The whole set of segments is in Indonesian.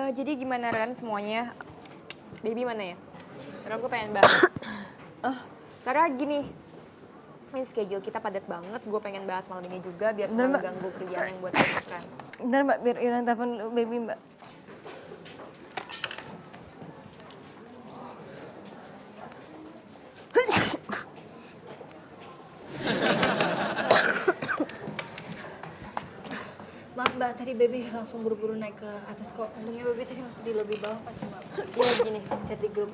Jadi gimana Ran semuanya? Baby mana ya? Karena gue pengen bahas. Karena gini, ini schedule kita padat banget. Gue pengen bahas malam ini juga biar nggak ganggu kerjaan yang buat Ran. Bentar Mbak, biar Iren telepon dulu baby Mbak. Maaf Mbak, tadi baby langsung buru-buru naik ke atas kok. Untungnya baby tadi masih di lobi bawah pas Mbak. Ya gini, Chat di grup.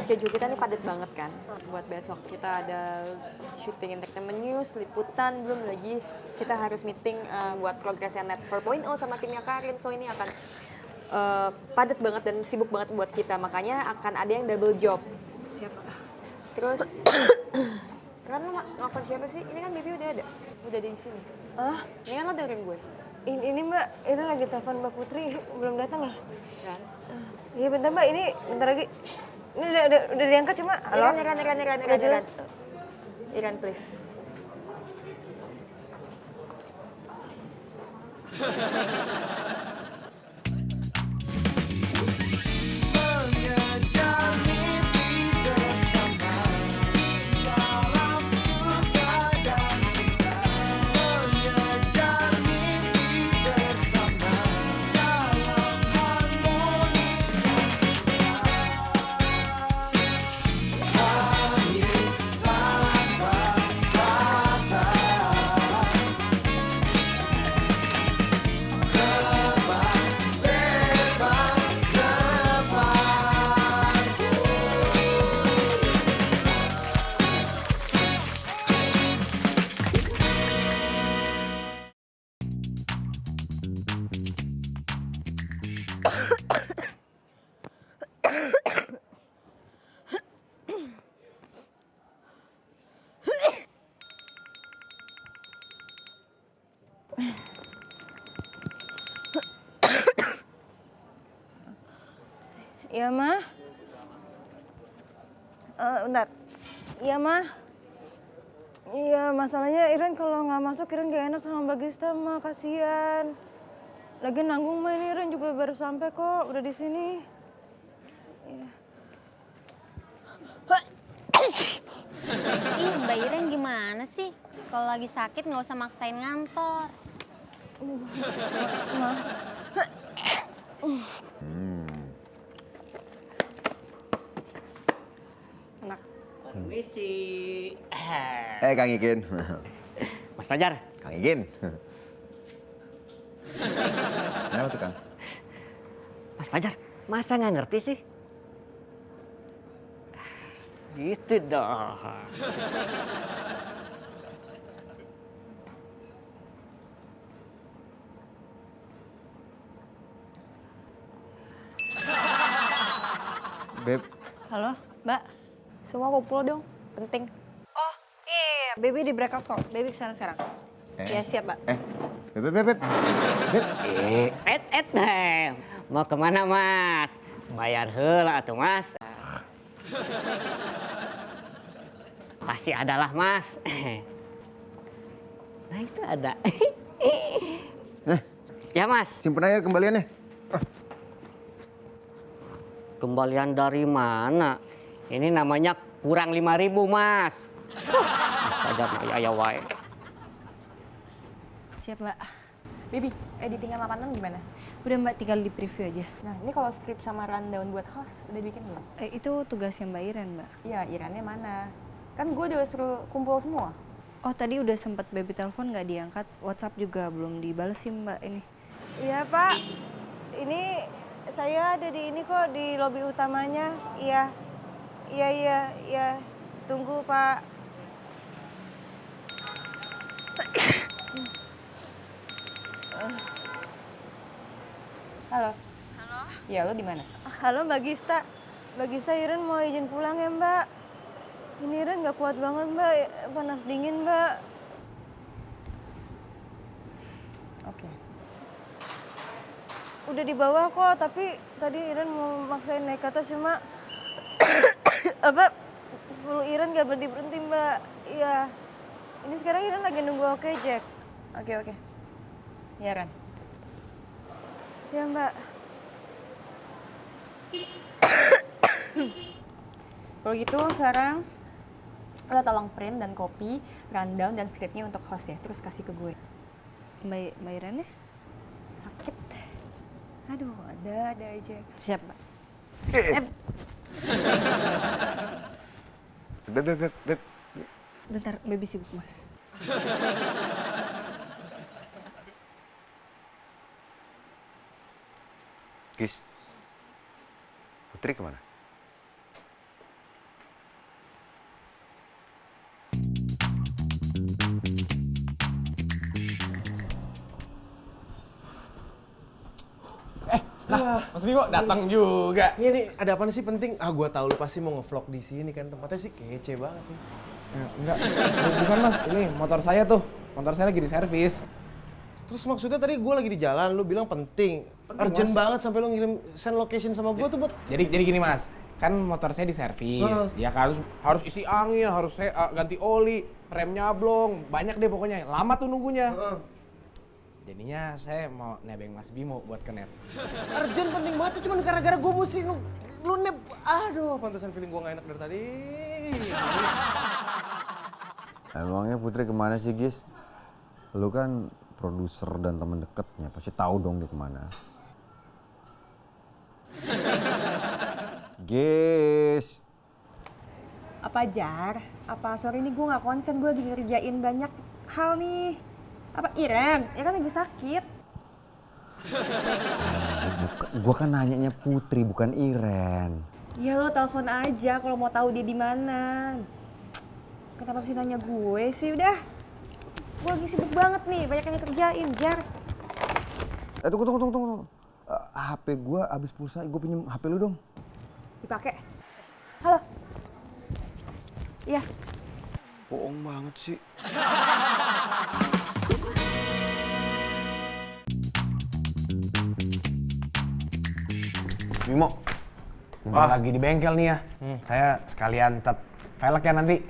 schedule kita nih padat banget kan. Buat besok kita ada syuting entertainment news, liputan, belum lagi kita harus meeting buat progresnya Net 4.0 sama timnya Karin. So ini akan padat banget dan sibuk banget buat kita. Makanya akan ada yang double job. Siapa? Terus, kan lo nelfon siapa sih? Ini kan Baby udah ada di sini. Ini kan lo dengerin gue. Ini Mbak, Iren lagi telepon Mbak Putri, belum datang ya? Kan? Iya bentar Mbak, ini bentar lagi. Ini udah diangkat cuma, halo? Iran, Iran, please. Iya mah. Bentar. Iya mah. Iya masalahnya Iren kalau nggak masuk Iren gak enak sama Mbak Gista mah, kasihan. Lagi nanggung mah ini Iren juga baru sampai kok, udah di sini. Iya. Ih, Mbak Iren gimana sih? Kalau lagi sakit nggak usah maksain ngantor. Mah. Enak. Permisi. Kang Ikin. Mas Fajar. Kang Ikin. Kenapa tuh Kang? Mas Fajar, masa nggak ngerti sih? Gitu dong. Beb, Halo, Mbak. Semua kumpul dong, penting. Oh, iya, baby di breakout kok. Baby kesana sekarang. Iya, siap, Mbak. Beb. Mau kemana Mas? Bayar heula atuh Mas. Pasti adalah Mas. Nah itu ada. Ya Mas. simpen aja kembaliannya. Kembalian dari mana? Ini namanya kurang 5.000 Mas. Fajar mah ya wae. Siap, Mbak. Baby, editingan 86 gimana? Udah Mbak, tinggal di preview aja. Nah, ini kalau skrip sama rundown buat host udah bikin belum? Itu tugasnya Mbak Iren, Mbak. Iya, Irannya mana? Kan gue udah suruh kumpul semua. Oh, tadi udah sempat baby telepon nggak diangkat. WhatsApp juga belum dibalesin, Mbak, ini. Iya, Pak. Ini saya ada di ini kok, di lobi utamanya. Iya. Iya. Tunggu, Pak. Halo. Iya, lo di mana? Halo, Mbak Gista. Mbak Gista, Iren mau izin pulang ya, Mbak. Ini Iren nggak kuat banget, Mbak. Panas dingin, Mbak. Oke. Udah di bawah kok, tapi tadi Iren mau maksain naik ke atas cuma apa full Iren gak berhenti Mbak. Iya. Ini sekarang Iren lagi nunggu oke Jack. Oke. Iya, Ran. Ya Mbak. Kalau gitu sekarang Lo tolong print dan copy, rundown dan skripnya untuk host ya, terus kasih ke gue. bayarannya? Sakit. Aduh, ada aja. Siap, Mbak. Beb. Bentar, baby sibuk mas. Gis, Putri kemana? Mas Bimo datang juga. Ini ada apa sih penting? Gua tahu lu pasti mau ngevlog di sini kan, tempatnya sih kece banget nih. Enggak, bukan mas, ini motor saya tuh, motor saya lagi di servis. Terus maksudnya tadi gua lagi di jalan, lu bilang penting urgent Mas. banget sampai lu ngirim send location sama gua tuh buat. Jadi gini mas, kan motor saya di servis, ya harus isi angin, harus saya ganti oli, remnya blong, banyak deh pokoknya, lama tuh nunggunya. Jadinya saya mau nebeng Mas Bimo buat ke net. Urgent penting banget tuh cuman gara-gara gua mesti lu neb. Aduh, pantesan feeling gua gak enak dari tadi. Emangnya Putri kemana sih, Gis? Lu kan produser dan teman dekatnya, pasti tahu dong dia kemana. Gis. Apa Jar? Apa sorry nih gue nggak konsen, gue lagi ngerjain banyak hal nih. Apa Iren? Iren lagi sakit. Gua kan nanyanya Putri bukan Iren. Ya lo telepon aja kalau mau tahu dia di mana. Kenapa sih nanya gue sih? Udah. Gue lagi sibuk banget nih, banyak yang dikerjain, Jar. Tunggu. HP gua habis pulsa, gua pinjem HP lu dong. Dipakai. Halo. Iya. Bohong banget sih. Bimo, lagi di bengkel nih ya. Saya sekalian cat velgnya nanti.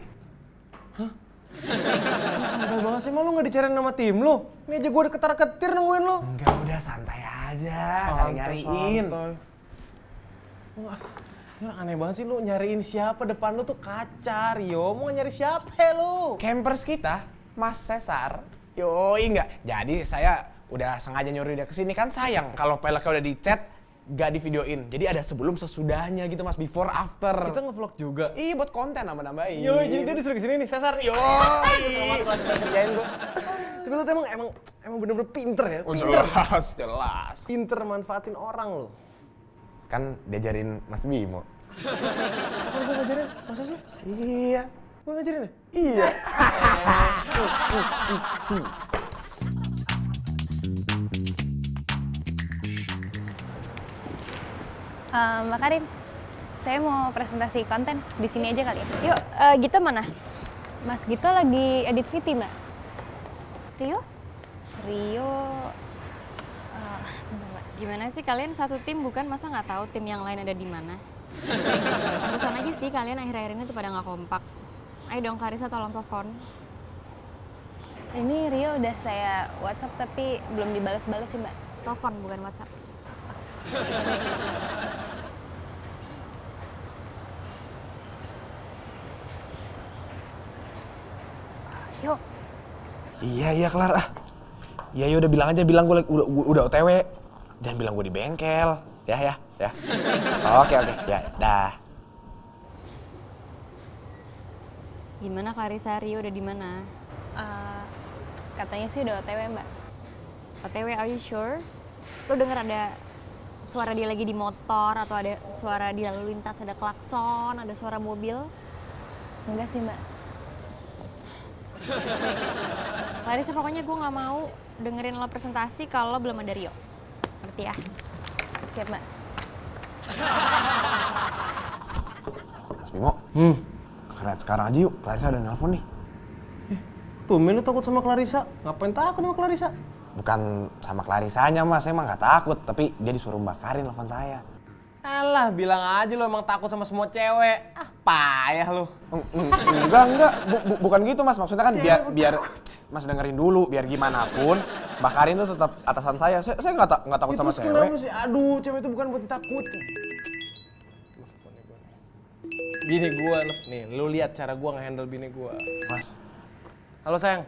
Santai banget sih, emang lu gak dicariin sama tim lu? Ini aja gua udah ketar-ketir nungguin lu. Enggak, udah santai aja, kali nyariin. Santai. Wah, ini orang aneh banget sih, lu nyariin siapa depan lu tuh kaca, Rio. Mau nyari siapa lu? Campers kita, Mas Cesar. Yoi enggak. Jadi saya udah sengaja nyuruh dia kesini, kan sayang kalau peleknya udah dicat gak di videoin. Jadi ada sebelum sesudahnya gitu mas, before after. Kita ngevlog juga. Iya buat konten nambah-nambahin. Yoi, jadi dia disuruh kesini nih, Cesar. Yoi. Kerjain gua. Tapi lu tuh emang bener-bener pinter ya? Jelas. Pinter manfaatin orang lu. Kan diajarin Mas Bimo. Apa gua ngajarin? Masa sih? Iya. Gua ngajarin ya? Iya. Mbak Karin, saya mau presentasi konten di sini aja kali ya. Yuk, Gita mana? Mas Gito lagi edit VT, Mbak. Rio? Rio, Gimana sih kalian satu tim bukan? Masa nggak tahu tim yang lain ada di mana? Pantesan aja sih kalian akhir-akhir ini tuh pada nggak kompak. Ayo dong Karissa tolong telepon. ini Rio udah saya WhatsApp tapi belum dibalas-balas sih, Mbak. Telepon bukan WhatsApp. Yuk. Iya Clara. Iya udah bilang aja, bilang gue udah OTW. Jangan bilang gue di bengkel. Ya. Oke. Ya, dah. Gimana Clarissa, Rio udah di mana? Katanya sih udah OTW, Mbak. OTW, are you sure? Lo denger ada suara dia lagi di motor atau ada suara di lalu lintas, ada klakson, ada suara mobil? Enggak sih, Mbak. Clarissa, pokoknya gue nggak mau dengerin lo presentasi kalau belum ada Rio. Ngerti ya? Siap, Mbak. Mas Bimo. Karena sekarang aja yuk. Clarissa udah nelpon nih. Tumben lu takut sama Clarissa? Ngapain takut sama Clarissa? Bukan sama Clarissanya mas, saya emang gak takut. Tapi dia disuruh Mbak Karin nelfon saya. Alah, bilang aja lu emang takut sama semua cewek. Payah lu. Enggak. Bukan gitu mas. Maksudnya kan biar mas dengerin dulu. Biar gimana pun, Mbak Karin tuh tetap atasan saya. Saya nggak takut sama Terus cewek. kenapa sih? Aduh, cewek itu bukan buat ditakuti. Bini gua nih, lu lihat cara gua nge-handle bini gua. Mas, Halo sayang.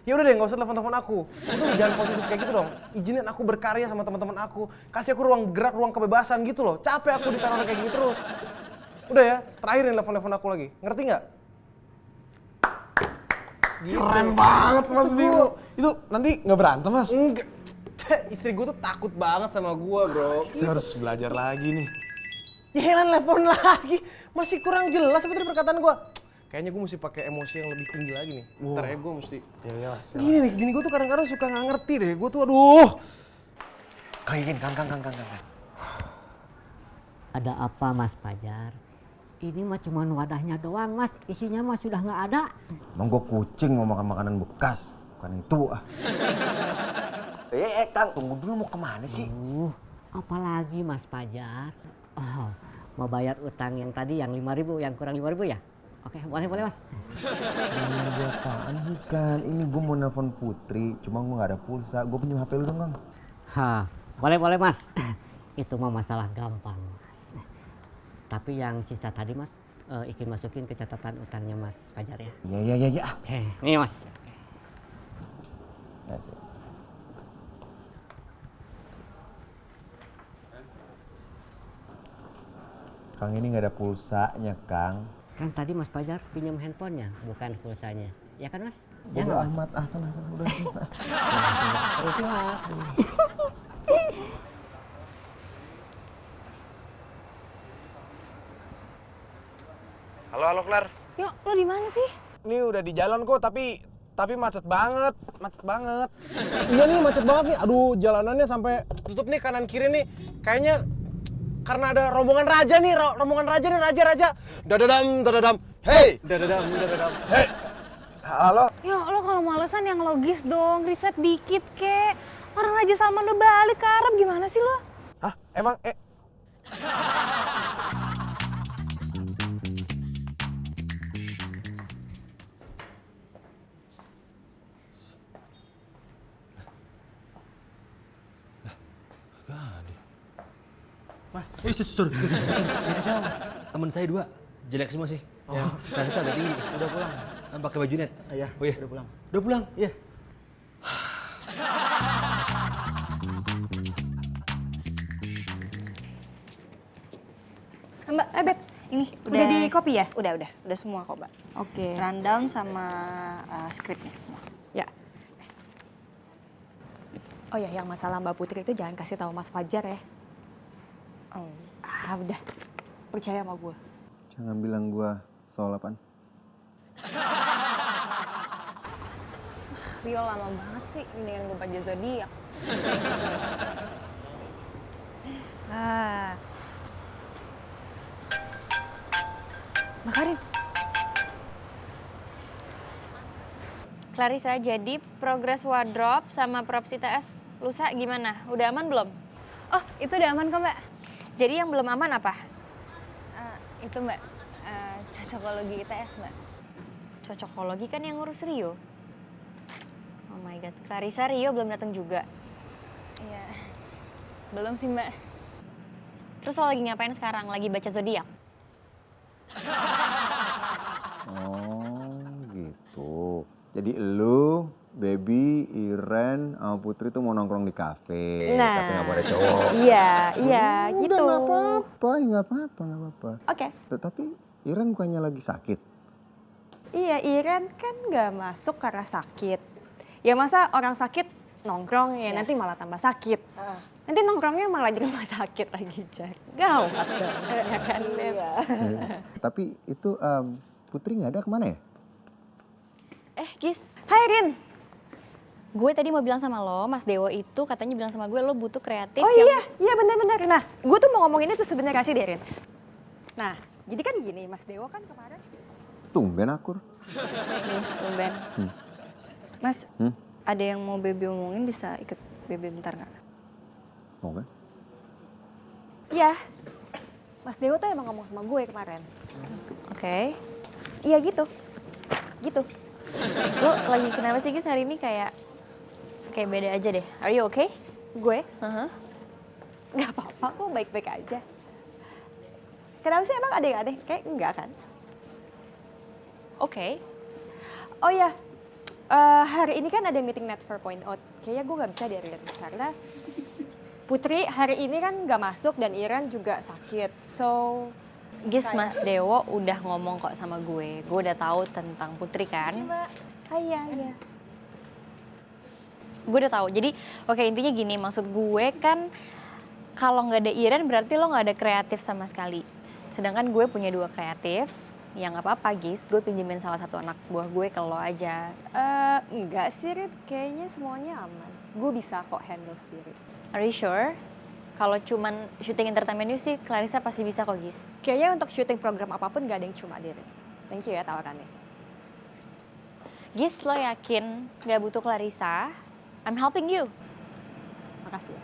Ya udah deh, nggak usah telepon-telepon aku. Lu tuh jangan posisi kayak gitu dong. Izinin aku berkarya sama teman-teman aku. Kasih aku ruang gerak, ruang kebebasan gitu loh. Capek aku ditaruh kayak gini terus. Udah ya, terakhir nih telepon-telepon aku lagi. Ngerti nggak? Gitu. keren banget Mas Bimo. Itu nanti nggak berantem Mas? Enggak. Istri gue tuh takut banget sama gue, bro. Saya harus belajar lagi nih. Ya heran telepon lagi. Masih kurang jelas apa tadi perkataan gue. Kayaknya gue mesti pakai emosi yang lebih tinggi lagi nih. Ntar ya gue mesti. Ya. Gini nih, bini gue tuh kadang-kadang suka nggak ngerti deh. Gue tuh aduh. Kang. Ada apa Mas Fajar? Ini mah cuma wadahnya doang Mas, isinya mah sudah nggak ada. Emang gue kucing mau makan makanan bekas, bukan itu ah. Kang, tunggu dulu, mau kemana sih? Apalagi Mas Fajar? Oh, mau bayar utang yang tadi yang 5.000, yang kurang 5.000 ya? Oke, boleh Mas. Ini apaan bukan? Ini gue mau nelpon Putri, cuma gue nggak ada pulsa. Gue pinjam HP lu dong, Kang. Boleh Mas. Itu mah masalah gampang Mas. Tapi yang sisa tadi Mas, Ikin masukin ke catatan utangnya Mas Fajar ya. Iya. Oke, nih Mas. Ya, sih. Kang, ini nggak ada pulsanya, Kang. Kan tadi Mas Fajar pinjam handphonenya, bukan pulsanya. Ya kan Mas? Ya Bodo nggak, Mas? amat, sana, udah. Terus Mas. Halo Klar. Yuk, lo di mana sih? Ini udah di jalan kok, tapi macet banget. Iya nih macet banget nih. Aduh, jalanannya sampai tutup nih kanan kiri nih. Kayaknya karena ada rombongan raja nih, raja. Dadadam. Hey, dadadam. Hey. Halo. Yuk, lo kalau mau alasan yang logis dong, riset dikit kek. Orang Raja Salman udah balik ke Arab, gimana sih lo? Hah? Emang Mas, sorry. Temen saya 2, jelek semua sih. Ya, saya agak tinggi. Udah pulang. Pakai baju net. Iya, Oh iya, udah pulang. Udah pulang? Iya. Mbak, Beb, ini udah di copy ya? Udah semua kok, Mbak. Oke. Rundown sama skripnya semua. Ya. Oh ya, yang masalah Mbak Putri itu jangan kasih tahu Mas Fajar ya. Udah. Percaya sama gue. Jangan bilang gua soal apaan. Rio lama banget sih, mendingan gue baca zodiak. Mbak Karin. Clarissa, jadi progres wardrobe sama props ITS lusa gimana? Udah aman belum? Oh, itu udah aman kok, Mbak. Jadi yang belum aman apa? Itu Mbak, cocokologi ITS, Mbak. Cocokologi kan yang ngurus Rio. Oh my god, Clarissa, Rio belum datang juga. Iya, belum sih Mbak. Terus lo lagi ngapain sekarang? Lagi baca zodiak? Oh, gitu. Jadi lu, Baby, Iren, sama Putri tuh mau nongkrong di kafe. Nah. Tapi nggak boleh cowok. Iya, gitu. Udah nggak apa-apa. Oke. Tetapi Iren bukannya lagi sakit. Iya, Iren kan nggak masuk karena sakit. Ya masa orang sakit nongkrong ya nanti malah tambah sakit. Nanti nongkrongnya malah di rumah sakit lagi, Jack. Gawat banget, ya kan, Beb? Tapi itu Putri nggak ada kemana ya? Gis, Hai, Rin. gue tadi mau bilang sama lo, Mas Dewo itu katanya bilang sama gue lo butuh kreatif Oh yang... iya benar-benar. Nah, gue tuh mau ngomongin itu sebenarnya sih, Rin. Nah, jadi kan gini, Mas Dewo kan kemarin. Tumben akur. Nih, tumben. Mas, ada yang mau Baby omongin bisa ikut Baby bentar nggak? Mau kan? Iya, Mas Dewo tuh emang ngomong sama gue kemarin. Oke. Iya gitu. Lo lagi kenapa sih Gis hari ini kayak beda aja deh. Are you okay? Gue Uh-huh. nggak apa-apa kok, baik-baik aja. Kenapa sih emang ada yang aneh? Kayak enggak kan? Oke. Oh ya, hari ini kan ada meeting Net 4.0. Kayaknya gue nggak bisa deh karena Putri hari ini kan nggak masuk dan Iren juga sakit. So, Gis, Mas Dewo udah ngomong kok sama gue. Gue udah tahu tentang Putri kan. iya. Gue udah tahu. Jadi, oke, intinya gini, maksud gue kan kalau nggak ada Iren berarti lo nggak ada kreatif sama sekali. Sedangkan gue punya 2 kreatif. Ya nggak apa-apa, Gis. Gue pinjemin salah satu anak buah gue ke lo aja. Enggak sih, Rit. Kayaknya semuanya aman. Gue bisa kok handle sendiri. Are you sure? Kalau cuman syuting entertainment news sih, Clarissa pasti bisa kok, Gis. Kayaknya untuk syuting program apapun gak ada yang cuma diri. Thank you ya tawarannya. Gis, lo yakin nggak butuh Clarissa? I'm helping you. Makasih ya.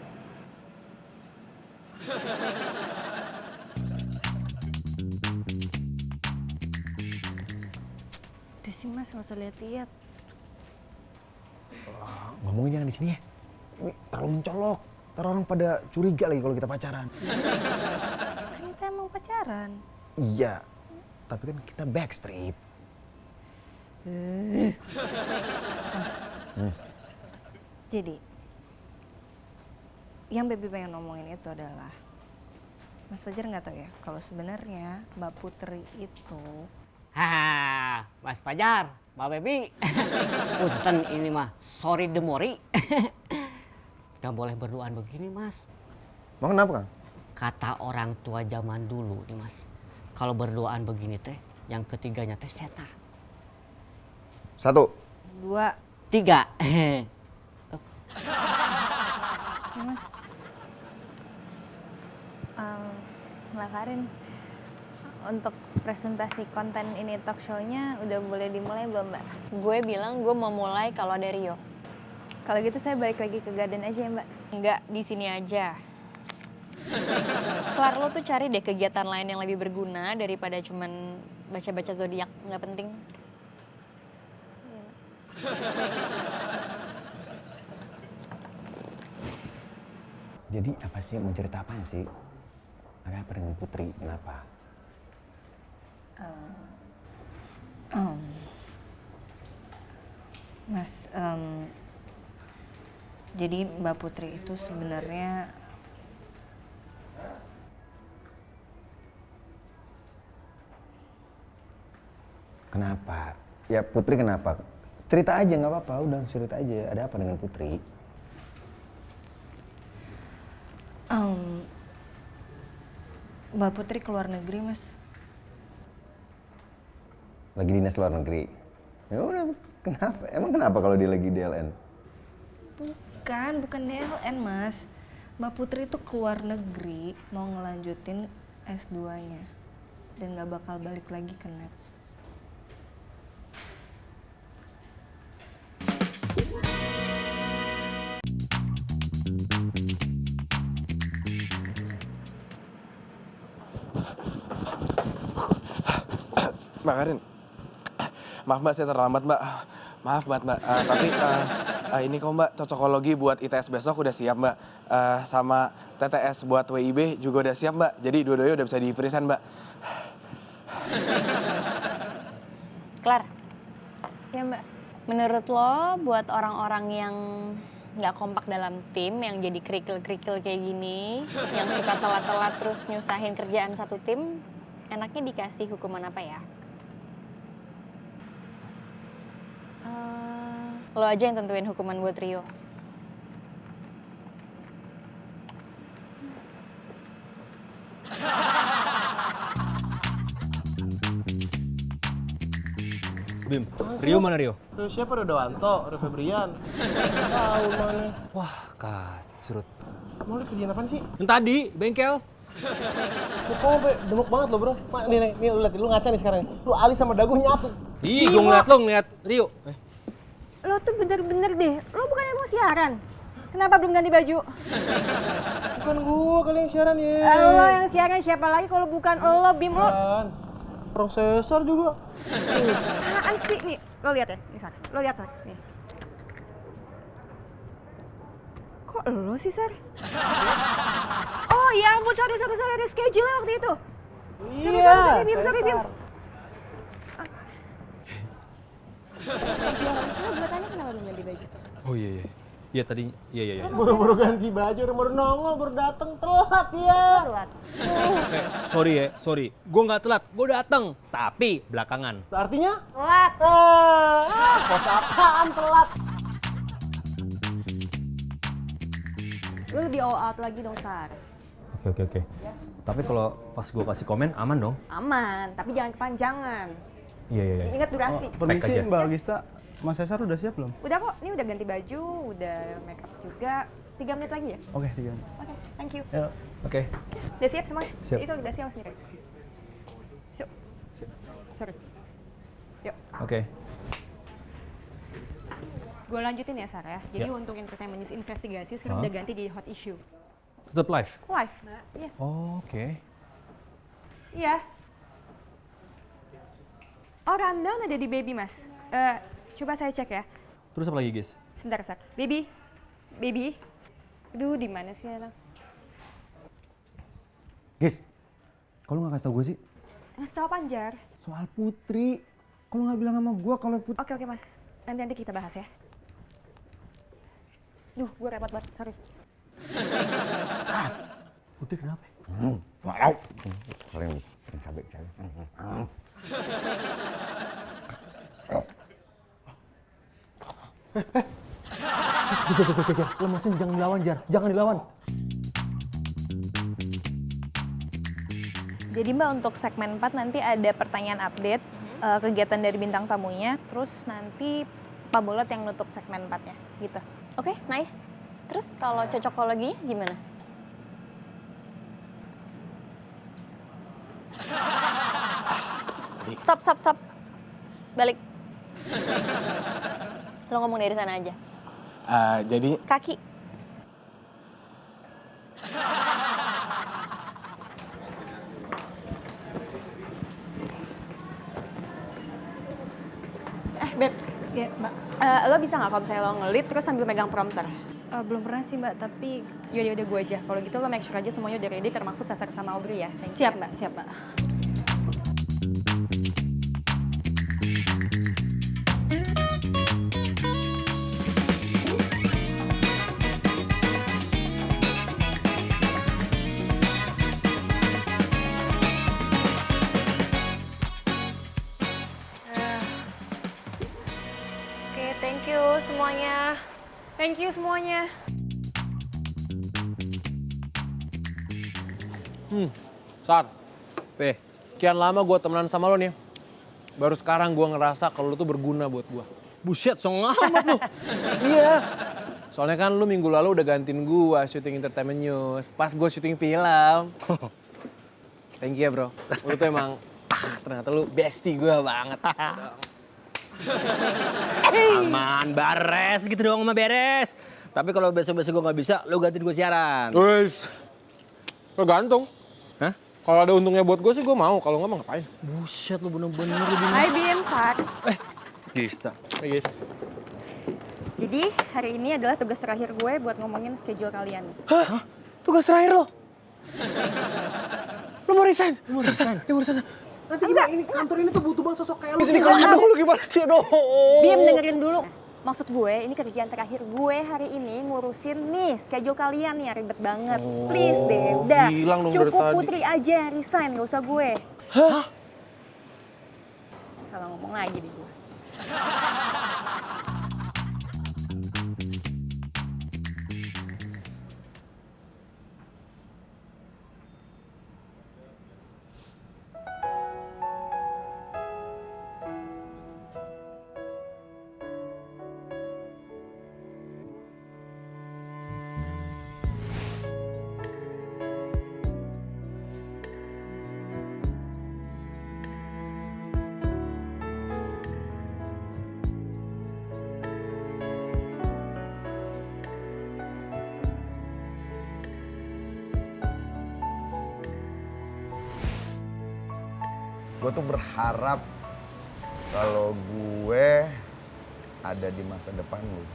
Udah sih Mas, nggak usah lihat-lihat. Ngomongin jangan di sini ya. Ini terlalu mencolok. Ntar orang pada curiga lagi kalau kita pacaran. Kan kita emang pacaran. Iya, tapi kan kita backstreet. Jadi, yang Baby pengen ngomongin itu adalah Mas Fajar nggak tahu ya kalau sebenarnya Mbak Putri itu Haha, Mas Fajar, Mbak Baby. Punten ini mah, sorry demori. Gak boleh berduaan begini, Mas. Mau kenapa, Kang? Kata orang tua zaman dulu nih, Mas. Kalau berduaan begini teh, yang ketiganya teh setan. 1. 2. 3. Ya Mas. Mbak Karin, untuk presentasi konten ini talk show-nya udah boleh dimulai belum Mbak? Gue bilang gue mau mulai kalau ada Rio. Kalau gitu saya balik lagi ke garden aja ya Mbak. Enggak, di sini aja. Kelar, lo tuh cari deh kegiatan lain yang lebih berguna daripada cuman baca-baca zodiak, nggak penting. Jadi apa sih, mau cerita apaan sih? Ada apa dengan Putri? Kenapa? Mas, jadi Mbak Putri itu sebenarnya Kenapa? Ya Putri kenapa? Cerita aja nggak apa-apa, udah cerita aja. Ada apa dengan Putri? Mbak Putri keluar negeri Mas. Lagi dinas luar negeri. Ya udah, kenapa? Emang kenapa kalau dia lagi DLN? Bukan DLN Mas. Mbak Putri itu keluar negeri mau ngelanjutin S2-nya dan nggak bakal balik lagi ke NET. Mbak Karin, maaf Mbak saya terlambat Mbak. Maaf banget Mbak, tapi ini kok Mbak cocokologi buat ITS besok udah siap Mbak. Sama TTS buat WIB juga udah siap Mbak. Jadi dua-duanya udah bisa di-present Mbak. Kelar. Ya Mbak. Menurut lo, buat orang-orang yang nggak kompak dalam tim, yang jadi kerikil-kerikil kayak gini, yang suka telat-telat terus nyusahin kerjaan satu tim, enaknya dikasih hukuman apa ya? Lo aja yang tentuin hukuman buat Rio. Bim, Rio mana Rio? Rio siapa? Rio Dewanto, Rio Febrian. Tahu mana? Wah, kacrut. Mau lu kerjaan apaan sih? Yang tadi, bengkel. Kok demuk banget lo bro. Nih lu lihat, lu ngaca nih sekarang. Lu alis sama dagu nyatu. Ih, gue ngeliat lo ngeliat Rio. Lo tuh bener-bener deh, lo bukannya mau siaran? Kenapa belum ganti baju? Bukan gua kali yang siaran ya. Lo yang siaran siapa lagi kalau bukan lo, Bim lo? Kan. Prosesor juga. Apaan sih? Nih, lo lihat ya, nih Sar. Lo lihat Sar, nih. Kok lo sih Sar? Oh ya ampun, sorry, reschedule waktu itu. Sorry, Bim. Lo gue tanya kenapa belum ganti baju? Oh iya. Iya tadi, iya. Buru-buru ganti baju, baru nongol, baru dateng, telat ya. Telat. Sorry. Gue nggak telat, gue datang. Tapi belakangan. Artinya? Telat. Pos apaan telat? Lo lebih all out lagi dong, Sar. Oke. Tapi kalau pas gue kasih komen aman dong? Aman, tapi jangan kepanjangan. Iya. Ingat durasi. Permisi, aja. Mbak Gista, Mas Cesar udah siap belum? Udah kok, ini udah ganti baju, udah make up juga. 3 menit lagi ya? Oke, 3 menit. Oke, thank you. Yuk. Oke. Udah siap semuanya? Siap. Itu udah siap sendiri. Yuk. Sorry. Yuk. Oke. Gue lanjutin ya, Sarah. Jadi Ya. untuk Entertainment News investigasi sekarang udah ganti di hot issue. Tetap live? Live. Iya. Oh, oke. Iya. Oh, rundown ada di Baby, Mas. Coba saya cek ya. Terus apa lagi, guys? Sebentar, Sar. Baby. Aduh, di mana sih anak? Guys, kalau nggak kasih tau gue sih Ngasih tau Panjar. soal Putri. Kalau nggak bilang sama gue kalau Putri. Oke, Mas. Nanti kita bahas ya. Duh, gue repot banget. Sorry. Putri kenapa? Wow. Sering cabai. Lemesin, jangan dilawan, Jar. Jangan dilawan. Jadi Mbak untuk segmen 4 nanti ada pertanyaan update, kegiatan dari bintang tamunya, terus nanti Pak Bolot yang nutup segmen 4-nya gitu. Oke, nice. Terus kalau cocokologinya gimana? Stop. Balik. Lo ngomong dari sana aja. Jadi Kaki. Beb. Ya, Mbak. Lo bisa nggak kalau misalnya lo ngelit terus sambil megang prompter? Belum pernah sih, Mbak, tapi Yaudah gue aja. Kalau gitu lo make sure aja semuanya udah ready termasuk Cesar sama Aubrey ya. Thank you. siap, Mbak. Oke, thank you semuanya. Thank you semuanya. Sar, sekian lama gue temenan sama lo nih. Baru sekarang gue ngerasa kalau lo tuh berguna buat gue. Buset, song amat lu. Iya. Soalnya kan lu minggu lalu udah gantiin gue syuting Entertainment News. Pas gue syuting film. Thank you ya bro. Lu tuh emang, ternyata lu bestie gue banget. Aman, beres gitu doang mah beres. Tapi kalau besok-besok gue nggak bisa, lo gantiin gue siaran. Wes, tergantung. Hah? Kalau ada untungnya buat gue sih gue mau. Kalau nggak mah ngapain? Buset, lo bener-bener lo bini. Hai Bim, Sar. Gista. Hey guys. Jadi hari ini adalah tugas terakhir gue buat ngomongin schedule kalian. Hah? Tugas terakhir lo? Lo mau resign? Lo mau resign? Dia mau resign. Nanti gimana ini kantor ini tuh butuh banget sosok kayak lu. Di sini kalau ada lu gimana sih? Aduh. Bim, dengerin dulu. Maksud gue, ini kerjaan terakhir gue hari ini ngurusin nih schedule kalian nih, ribet banget. Please deh, udah. Bilang dong dari Cukup tadi. Putri aja yang resign, gak usah gue. Hah? Salah ngomong lagi deh gue. Gue tuh berharap kalau gue ada di masa depan lu.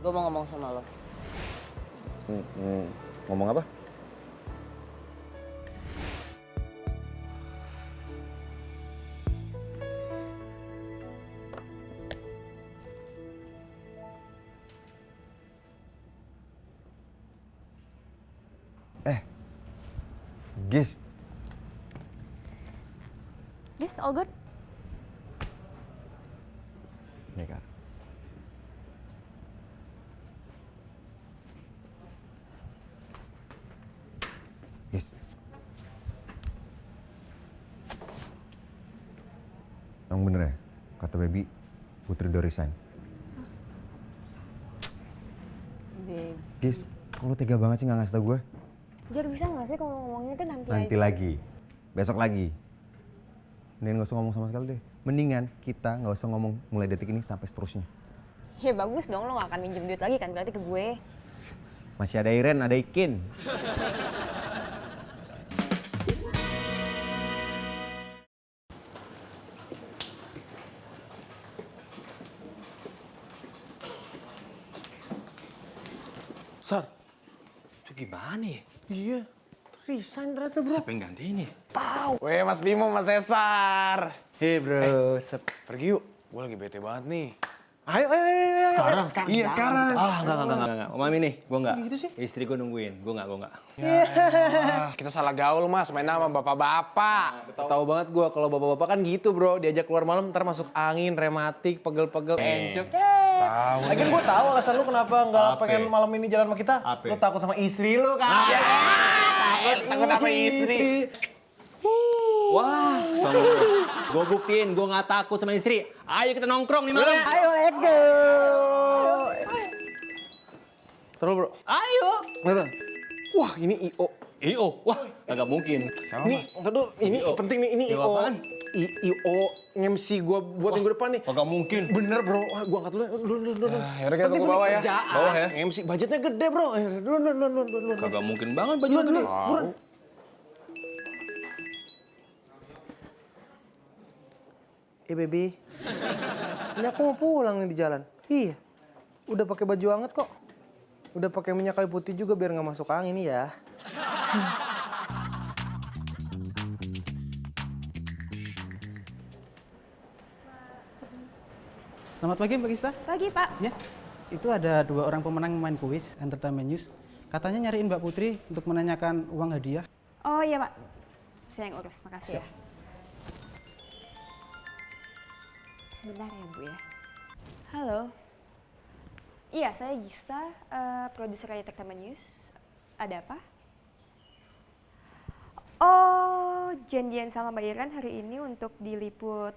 Gue mau ngomong sama lo. Ngomong apa? Gis, Yes, all good? nih Kak. Gis. Yang bener ya, kata Baby, Putri udah resign. Babe. Gis, kok lu tega banget sih nggak ngasih tau gue? Jar, bisa nggak sih kalau ngomongnya tuh nanti Nanti aja? lagi, besok lagi. Mendingan gak usah ngomong sama sekali deh. Mendingan kita nggak usah ngomong mulai detik ini sampai seterusnya. Ya bagus dong, lo gak akan minjem duit lagi kan berarti ke gue. Masih ada Iren, ada Ikin. Sar, itu gimana ya? Iya, resign ternyata bro. Siapa yang ganti ini? Weh, Mas Bimo, Mas Cesar. Hei bro, Pergi yuk, gue lagi bete banget nih. ayo. Sekarang. Iya, sekarang. Ah, enggak. Om Mami nih, gue enggak. Gitu sih. Istri gue nungguin, gue enggak. Kita salah gaul, Mas. Main sama bapak-bapak. Tahu banget gue kalau bapak-bapak kan gitu bro, diajak keluar malam ntar masuk angin, rematik, pegel-pegel, encok. Lagian gue tahu alasan lu kenapa nggak pengen malam ini jalan sama kita. Lu takut sama istri lu kan? Takut sama istri. Wah, sama gue buktiin, gue nggak takut sama istri. Ayo kita nongkrong nih malam. Ayo let's go. Terus bro. Ayo. Wah ini IO. Iyo, wah agak mungkin. Ini, aduh, ini penting nih, ini IO IO. apaan? IO MC gue buat minggu depan nih. Agak mungkin. Bener bro, gue angkat dulu. Yaudah kita tunggu bawah ya. Bawah ya. MC budgetnya gede bro. Dulu. Kagak mungkin banget baju gede. Buruan. Baby, ini aku mau pulang nih di jalan. Iya, udah pakai baju hangat kok. Udah pakai minyak kayu putih juga biar nggak masuk angin ya. Selamat pagi Mbak Gista. Pagi Pak. Ya, itu ada 2 orang pemenang main kuis Entertainment News. Katanya nyariin Mbak Putri untuk menanyakan uang hadiah. Oh iya Pak, saya yang urus, makasih ya. Sebentar ya Bu ya. Halo. Iya, saya Gisa, produser Entertainment News. Ada apa? Oh, janjian sama Mbak Iren hari ini untuk diliput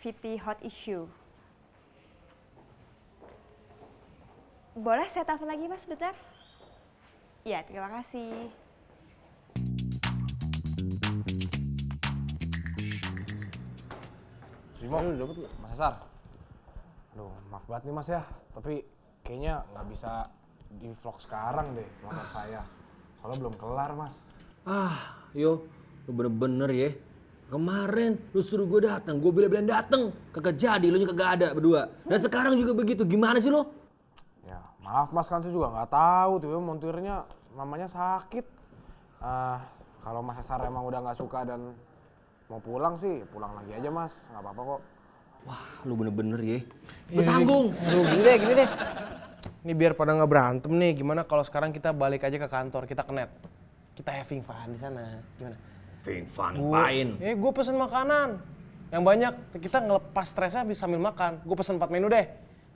VT Hot Issue. Boleh saya telepon lagi Mas sebentar? Iya, terima kasih. Bimo, udah dapet lu? Mas Cesar. Aduh, maaf banget nih Mas ya. Tapi kayaknya nggak bisa di vlog sekarang deh motor saya. Soalnya belum kelar Mas. Yo, lu bener-bener ya. Kemarin lu suruh gue datang, gue bilang datang, kagak jadi, lu kagak ada berdua. Dan sekarang juga begitu, gimana sih lu? Ya, maaf Mas, kan saya juga nggak tahu. Tiba-tiba montirnya mamanya sakit. Kalau Mas Cesar emang udah nggak suka dan mau pulang sih, pulang lagi aja Mas. Nggak apa-apa kok. Wah, lu bener-bener ya. Lu tanggung. Aduh, gini deh. Ini biar pada nggak berantem nih. Gimana kalau sekarang kita balik aja ke kantor, kita ke net. Kita having fun di sana. Gimana? Having fun, ngapain? Gue pesen makanan yang banyak. Kita ngelepas stresnya bisa sambil makan. Gue pesen 4 menu deh.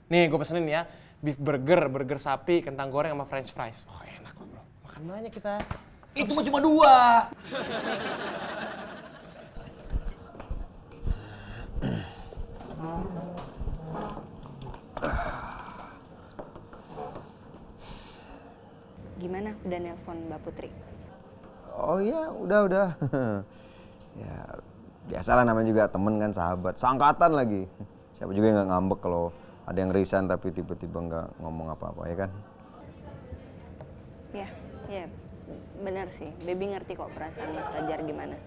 Nih, gue pesenin ya. Beef burger, burger sapi, kentang goreng sama french fries. Oh, enak loh, bro. Makan banyak kita. Itu mah cuma 2. Gimana? Udah nelpon Mbak Putri? Oh iya, udah. Ya, biasalah namanya juga temen kan, sahabat. Seangkatan lagi. Siapa juga yang nggak ngambek kalau ada yang resign tapi tiba-tiba nggak ngomong apa-apa, ya kan? Ya, benar sih. Baby ngerti kok perasaan Mas Fajar gimana.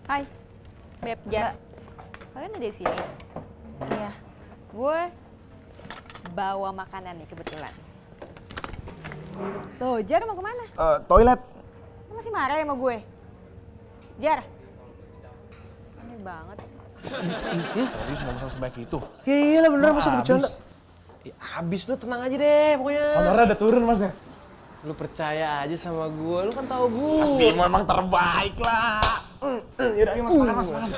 Hai. Beb, Jar. Kalian ada di sini? Iya. Gue bawa makanan nih kebetulan. Tuh, Jar mau kemana? Toilet. Lu masih marah ya sama gue? Jar. Aneh banget. Serius ngomong sama sebaik itu? Ya iyalah beneran masa bercanda. Ya, abis lu tenang aja deh pokoknya. Honornya udah turun mas ya? Lu percaya aja sama gue, lu kan tahu gue. Mas Bimo emang terbaik lah. Yaudah ayo mas makan mas makan.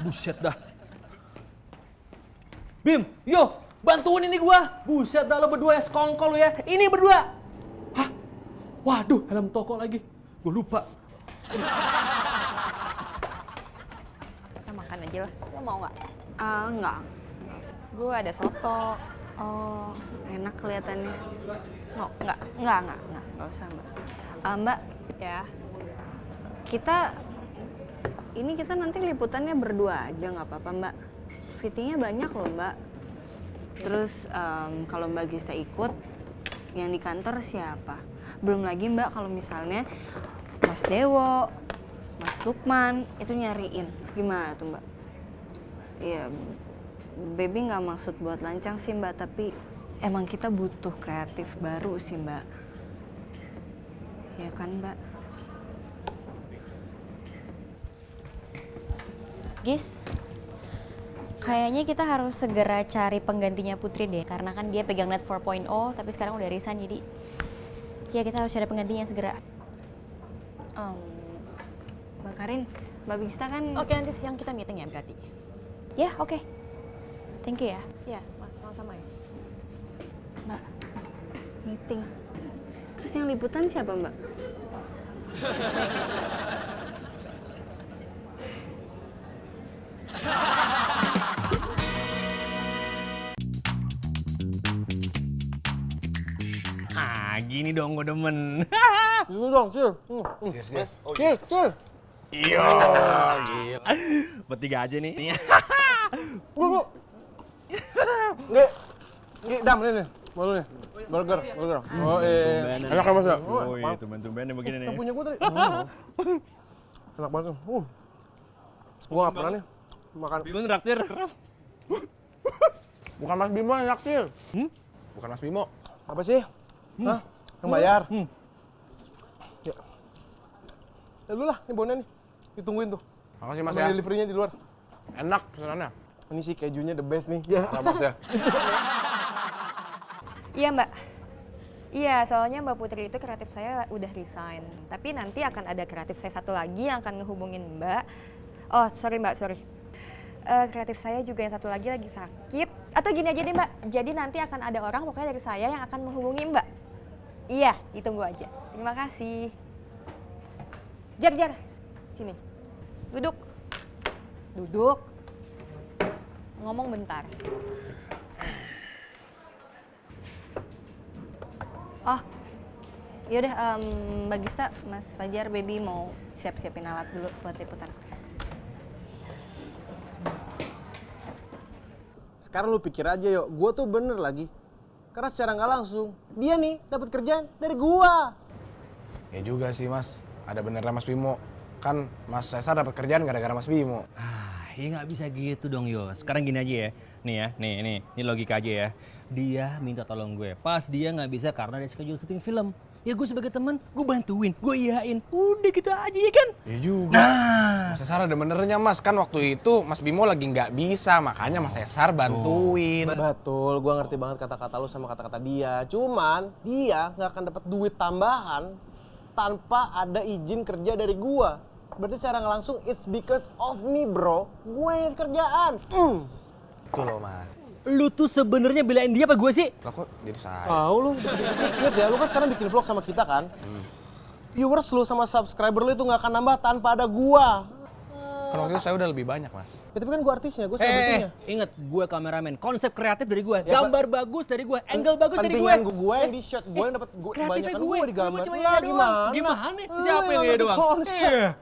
Buset dah. Bim, yo, bantuin ini gua. Buset dah lo berdua ya sekongkol lo ya. Ini berdua. Hah? Waduh, helm toko lagi. Gua lupa. Kita makan aja lah. Lo mau nggak? Enggak. Gue ada soto. Oh, enak kelihatannya. Enggak usah, Mbak. Mbak, Ya. kita nanti liputannya berdua aja nggak apa-apa, Mbak. Fittingnya banyak loh, Mbak. Terus kalau Mbak Gista ikut, yang di kantor siapa? Belum lagi, Mbak, kalau misalnya Mas Dewo, Mas Lukman itu nyariin, gimana tuh, Mbak? Iya, Baby nggak maksud buat lancang sih, Mbak, tapi emang kita butuh kreatif baru sih, Mbak. Ya kan, Mbak? Gis, kayaknya kita harus segera cari penggantinya Putri deh, karena kan dia pegang Net 4.0, tapi sekarang udah resign, jadi ya kita harus cari penggantinya segera. Mbak Karin, Mbak Gista kan... Oke, nanti siang kita meeting ya berarti. Ya, oke. Thank you ya. Iya, Mas, sama-sama ya. Mbak, meeting. Terus yang liputan siapa, Mbak? Gini dong gue demen. Gini dong, Cil. Cheers. Cil. Iya, gila. Bertiga aja nih. Bu. Nggak, Dam, ini nih. Malu nih. Burger. Oh, enak kan Mas ya? Oh iya, tumben-tumben begini nih. Yang punya gue tadi. Enak banget. Gua nggak pernah nih makan. Bimo traktir. Bukan Mas Bimo yang naktir. Bukan Mas Bimo. Apa sih? Hah? Yang bayar? Ya. Ya lu lah, ini bonnya nih. Ditungguin tuh. Makasih Mas Sama ya. delivery-nya di luar. Enak pesanannya. Ini sih kejunya the best nih. Ya. Parah Mas ya. Iya, Mbak. Iya, soalnya Mbak Putri itu kreatif saya udah resign. Tapi nanti akan ada kreatif saya satu lagi yang akan ngehubungin Mbak. Oh, sorry Mbak, sorry. Kreatif saya juga yang satu lagi sakit. Atau gini aja deh Mbak, jadi nanti akan ada orang pokoknya dari saya yang akan menghubungi Mbak. Iya, ditunggu aja. Terima kasih. Jar. Sini. Duduk. Ngomong bentar. Oh, yaudah Mbak Gista, Mas Fajar, Baby mau siap-siapin alat dulu buat liputan. Sekarang lu pikir aja yuk, gua tuh bener lagi. Karena secara nggak langsung, dia nih dapat kerjaan dari gua. Ya juga sih Mas. Ada benernya Mas Bimo. Kan Mas Cesar dapat kerjaan gara-gara Mas Bimo. Ya nggak bisa gitu dong Yo. Sekarang gini aja ya. Nih ya, ini logika aja ya. Dia minta tolong gue. Pas dia nggak bisa karena dia schedule syuting film. Ya gue sebagai teman, gue bantuin, gue iyain. Udah gitu aja ya kan? Ya juga. Mas Cesar ada benernya Mas. Kan waktu itu Mas Bimo lagi nggak bisa. Makanya Mas Cesar bantuin. Betul, gua ngerti banget kata-kata lu sama kata-kata dia. Cuman dia nggak akan dapat duit tambahan tanpa ada izin kerja dari gua. Berarti secara nggak langsung it's because of me bro. Gue yang kerjaan. Itu loh Mas. Lu tuh sebenarnya belain dia apa gue sih? Lah kok jadi saya? Tahu lu. Lihat ya, lu kan sekarang bikin vlog sama kita kan. Viewers lu sama subscriber lu itu nggak akan nambah tanpa ada gua. Kan waktu itu saya udah lebih banyak Mas. Ya, tapi kan gua artisnya, gua selebritinya. Ingat gue kameramen. Konsep kreatif dari gue, Ya, gambar bagus dari gue, angle bagus dari gue. Pentingan gua yang di shot, gua yang dapat Kreatifnya kebanyakan gue, gua di gambar. cuma Lah, iya doang. Gimana? Siapa yang iya doang?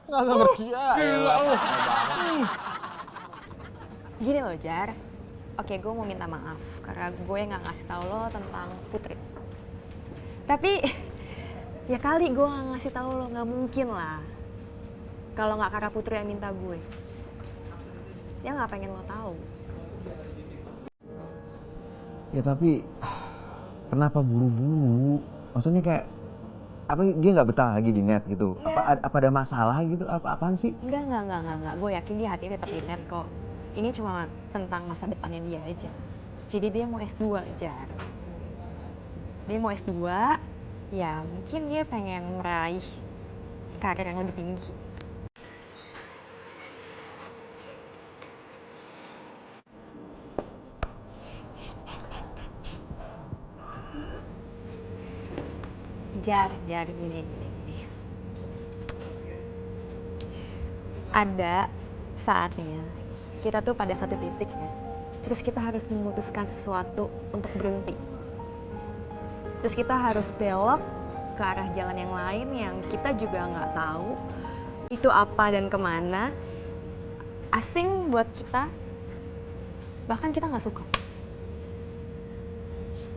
Nggak ngerti ya. Gila lu. Gini loh Jar, oke gue mau minta maaf karena gue nggak ngasih tahu lo tentang Putri. Tapi ya kali gue nggak ngasih tahu lo, nggak mungkin lah kalau nggak karena Putri yang minta gue. dia nggak pengen lo tahu. Ya tapi kenapa buru-buru? Maksudnya kayak apa dia nggak betah lagi di net gitu? Apa ada masalah gitu? Apaan sih? Enggak. Gue yakin dia hati tetap di net kok. Ini cuma tentang masa depannya dia aja. Jadi dia mau S2 aja. Dia mau S2, ya mungkin dia pengen meraih karir yang lebih tinggi. Jar, gini. Ada saatnya kita tuh pada satu titik ya, terus kita harus memutuskan sesuatu untuk berhenti. Terus kita harus belok ke arah jalan yang lain yang kita juga nggak tahu itu apa dan kemana. Asing buat kita, bahkan kita nggak suka.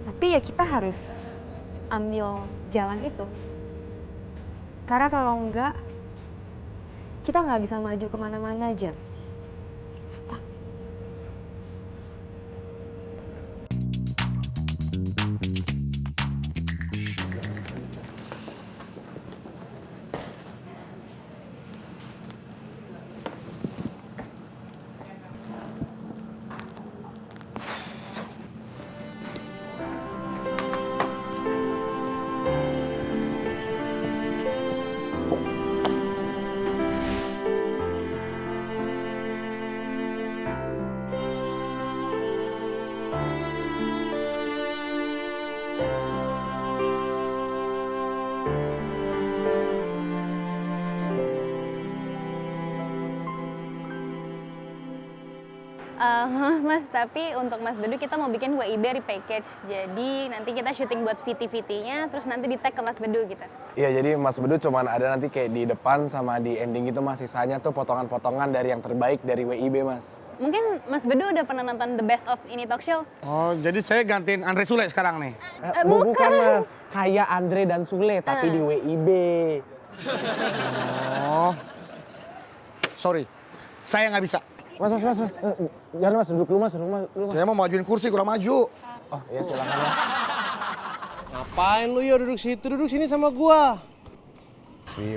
Tapi ya kita harus ambil jalan itu. Karena kalau enggak, kita nggak bisa maju kemana-mana aja. Stuck. Mas, tapi untuk Mas Bedu kita mau bikin WIB repackage. Jadi nanti kita syuting buat VT-VT-nya, terus nanti di-tag ke Mas Bedu gitu. Iya, jadi Mas Bedu cuman ada nanti kayak di depan sama di ending gitu Mas. Sisanya tuh potongan-potongan dari yang terbaik dari WIB Mas. Mungkin Mas Bedu udah pernah nonton The Best of Ini Talk Show? Oh, jadi saya gantiin Andre Sule sekarang nih? Bukan Mas, kayak Andre dan Sule tapi di WIB. Oh, sorry, saya nggak bisa. Mas. Jangan Mas, duduk dulu Mas. Saya mau majuin kursi, kurang maju. Oh iya silakan Mas. Ngapain lu ya duduk situ? Duduk sini sama gua.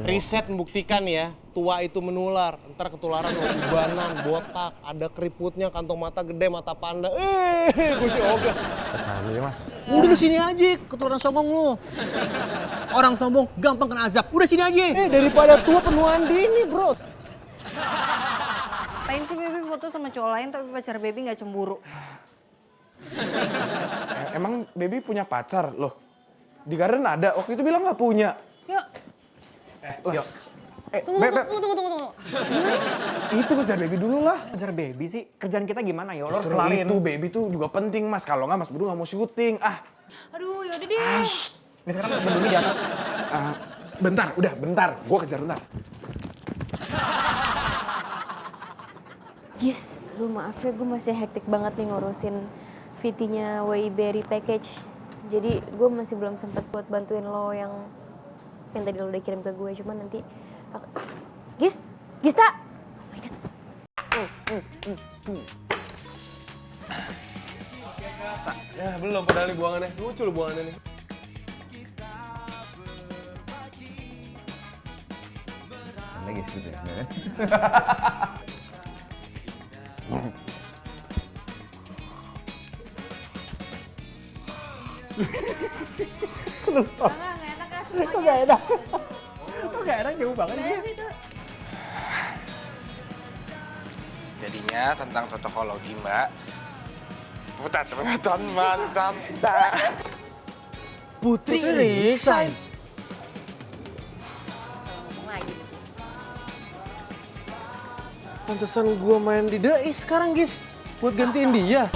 Riset membuktikan ya, tua itu menular. Ntar ketularan ubanan, botak, ada keriputnya, kantong mata gede, mata panda. Gua sih ogah. Kesana ya Mas. Udah lu sini aja, ketularan sombong lu. Orang sombong gampang kena azab. Udah sini aja. Daripada tua penuaan dini, bro. Ngapain sih Baby foto sama cowok lain tapi pacar Baby nggak cemburu? Emang Baby punya pacar? Loh, di Garden ada, waktu itu bilang nggak punya. Yuk. Yuk. Tunggu. Itu kejar Baby dulu lah. Kejar Baby sih, kerjaan kita gimana ya? Lo harus Justru kelarin. itu, Baby tuh juga penting Mas. Kalau nggak Mas Bedu nggak mau syuting. Aduh, yaudah deh. Ini sekarang Mas Bedu di atas. Bentar. Gua kejar bentar. Yes, gue maaf ya, gue masih hektik banget nih ngurusin VT-nya WIB repackage. Jadi gue masih belum sempet buat bantuin lo yang tadi lo udah kirim ke gue. Cuman nanti... Gista! Oh my God. Ya belum, padahal nih buangannya. Lucu loh buangannya nih. Lagi gitu ya. Kok gak enak? Kok gak enak jauh banget sih? Jadinya tentang cocokologi Mbak. Mantan. Putri resign. Pantesan gua main di DAI sekarang, guys. Buat gantiin dia.